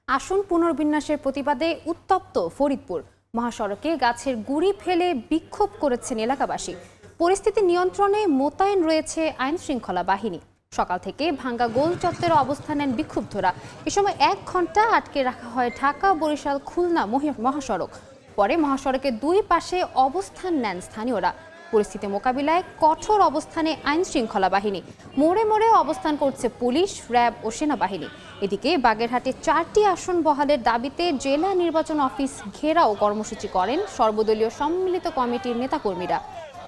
আসন পুনর্বিন্যাসের প্রতিবাদে উত্তপ্ত ফরিদপুর মহাসড়কে গাছের গুঁড়ি ফেলে বিক্ষোভ করেছেন এলাকাবাসী। পরিস্থিতি নিয়ন্ত্রণে মোতায়েন রয়েছে আইন শৃঙ্খলা বাহিনী। সকাল থেকে ভাঙ্গা গোল চত্বরে অবস্থান নেন বিক্ষুব্ধরা। এ সময় 1 ঘন্টা আটকে রাখা হয় ঢাকা বরিশাল খুলনা মহাসড়ক। পরে মহাসড়কের দুই পাশে অবস্থান নেন স্থানীয়রা। পরিস্থিতি মোকাবিলায় কঠোর অবস্থানে আইন শৃঙ্খলা বাহিনী। মোড়ে মোড়ে অবস্থান করছে পুলিশ, র্যাব ও সেনাবাহিনী। এদিকে বাগেরহাটে 4টি আসন বহালের দাবিতে জেলা নির্বাচন অফিস ঘেরাও কর্মসূচি করেন সর্বদলীয় সম্মিলিত কমিটির নেতাকর্মীরা।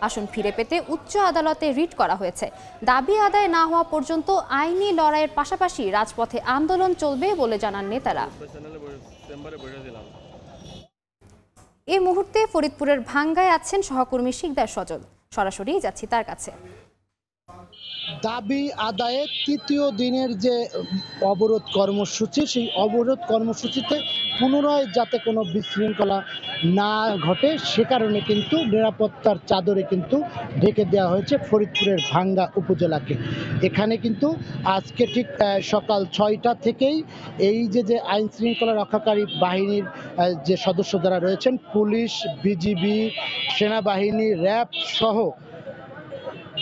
আসন ফিরে পেতে উচ্চ আদালতে রিট করা হয়েছে। দাবি আদায় না হওয়া পর্যন্ত আইনি লড়াইয়ের পাশাপাশি রাজপথে আন্দোলন চলবে বলে জানান নেতারা। এই মুহূর্তে ফরিদপুরের ভাঙ্গায় আছেন সহকর্মী শিকদার সজল। সরাসরি যাচ্ছি তার কাছে। দাবি আদায়ে তৃতীয় দিনের যে অবরোধ কর্মসূচি, সেই অবরোধ কর্মসূচিতে পুনরায় যাতে কোনো বিশৃঙ্খলা না ঘটে সে কারণে কিন্তু নিরাপত্তার চাদরে কিন্তু ঢেকে দেওয়া হয়েছে ফরিদপুরের ভাঙ্গা উপজেলাকে। এখানে কিন্তু আজকে ঠিক সকাল 6টা থেকেই এই যে আইন শৃঙ্খলা রক্ষাকারী বাহিনীর যে সদস্য যারা রয়েছেন, পুলিশ, বিজিবি, সেনাবাহিনী, র্যাব সহ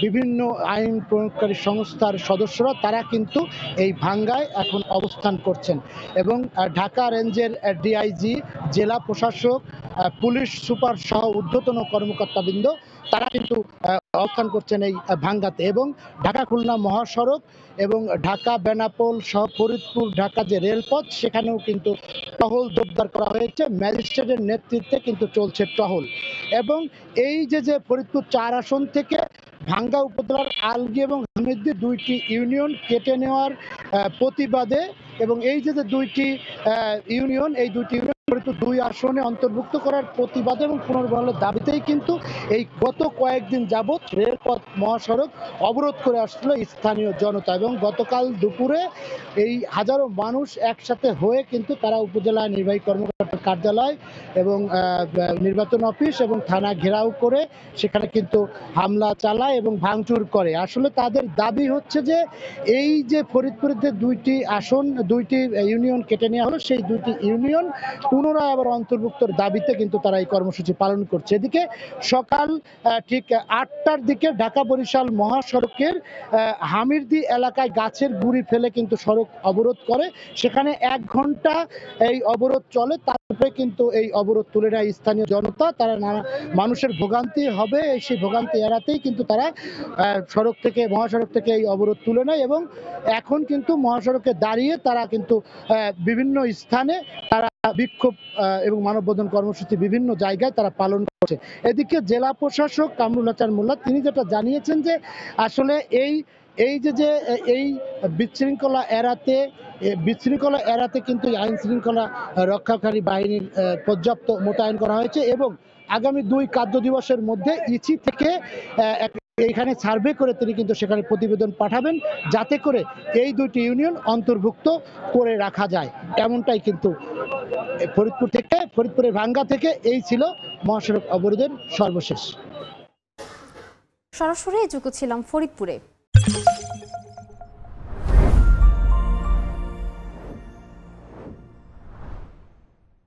বিভিন্ন আইন প্রয়োগকারী সংস্থার সদস্যরা তারা কিন্তু এই ভাঙ্গায় এখন অবস্থান করছেন এবং ঢাকা রেঞ্জের ডিআইজি, জেলা প্রশাসক, পুলিশ সুপার সহ ঊর্ধ্বতন কর্মকর্তাবৃন্দ তারা কিন্তু অবস্থান করছেন এই ভাঙ্গাতে। এবং ঢাকা খুলনা মহাসড়ক এবং ঢাকা বেনাপোল সহ ফরিদপুর ঢাকা যে রেলপথ সেখানেও কিন্তু টহল জোরদার করা হয়েছে। ম্যাজিস্ট্রেটের নেতৃত্বে কিন্তু চলছে টহল। এবং এই যে ফরিদপুর 4 আসন থেকে ভাঙ্গা উপজেলার আলগী এবং হামিদী 2টি ইউনিয়ন কেটে নেওয়ার প্রতিবাদে এবং এই যে 2টি ইউনিয়ন, এই 2টি ইউনিয়ন ফরিদপুর 2 আসনে অন্তর্ভুক্ত করার প্রতিবাদে এবং পুনর্বহালের দাবিতেই কিন্তু এই গত কয়েকদিন যাবৎ রেলপথ মহাসড়ক অবরোধ করে আসছিল স্থানীয় জনতা। এবং গতকাল দুপুরে এই হাজারো মানুষ একসাথে হয়ে কিন্তু তারা উপজেলা নির্বাহী কর্মকর্তার কার্যালয় এবং নির্বাচন অফিস এবং থানা ঘেরাও করে সেখানে কিন্তু হামলা চালায় এবং ভাঙচুর করে। আসলে তাদের দাবি হচ্ছে যে এই যে ফরিদপুরের যে 2টি আসন, 2টি ইউনিয়ন কেটে নেওয়া হলো, সেই 2টি ইউনিয়ন পুনরায় আবার অন্তর্ভুক্তর দাবিতে কিন্তু তারা এই কর্মসূচি পালন করছে। এদিকে সকাল ঠিক 8টার দিকে ঢাকা বরিশাল মহাসড়কের হামিরদি এলাকায় গাছের গুঁড়ি ফেলে কিন্তু সড়ক অবরোধ করে। সেখানে 1 ঘন্টা এই অবরোধ চলে। তারপরে কিন্তু এই অবরোধ তুলে নেয় স্থানীয় জনতা। তারা মানুষের ভোগান্তি হবে সেই ভোগান্তি এড়াতেই কিন্তু তারা মহাসড়ক থেকে এই অবরোধ তুলে নেয় এবং এখন কিন্তু মহাসড়কে দাঁড়িয়ে তারা কিন্তু বিভিন্ন স্থানে তারা বিক্ষোভ এবং মানববন্ধন কর্মসূচি বিভিন্ন জায়গায় তারা পালন করছে। এদিকে জেলা প্রশাসক কামরুল হাসান মোল্লা তিনি যেটা জানিয়েছেন যে আসলে এই বিশৃঙ্খলা এড়াতে কিন্তু আইন শৃঙ্খলা রক্ষাকারী বাহিনীর পর্যাপ্ত মোতায়েন করা হয়েছে এবং আগামী 2 কার্য দিবসের মধ্যে ইসি থেকে এখানে সার্ভে করে তিনি কিন্তু সেখানে প্রতিবেদন পাঠাবেন যাতে করে এই 2টি ইউনিয়ন অন্তর্ভুক্ত করে রাখা যায়। এমনটাই কিন্তু ফরিদপুরের ভাঙ্গা থেকে এই ছিল মহাসড়ক অবরোধের সর্বশেষ। সরাসরি যুক্ত ছিলাম ফরিদপুরে।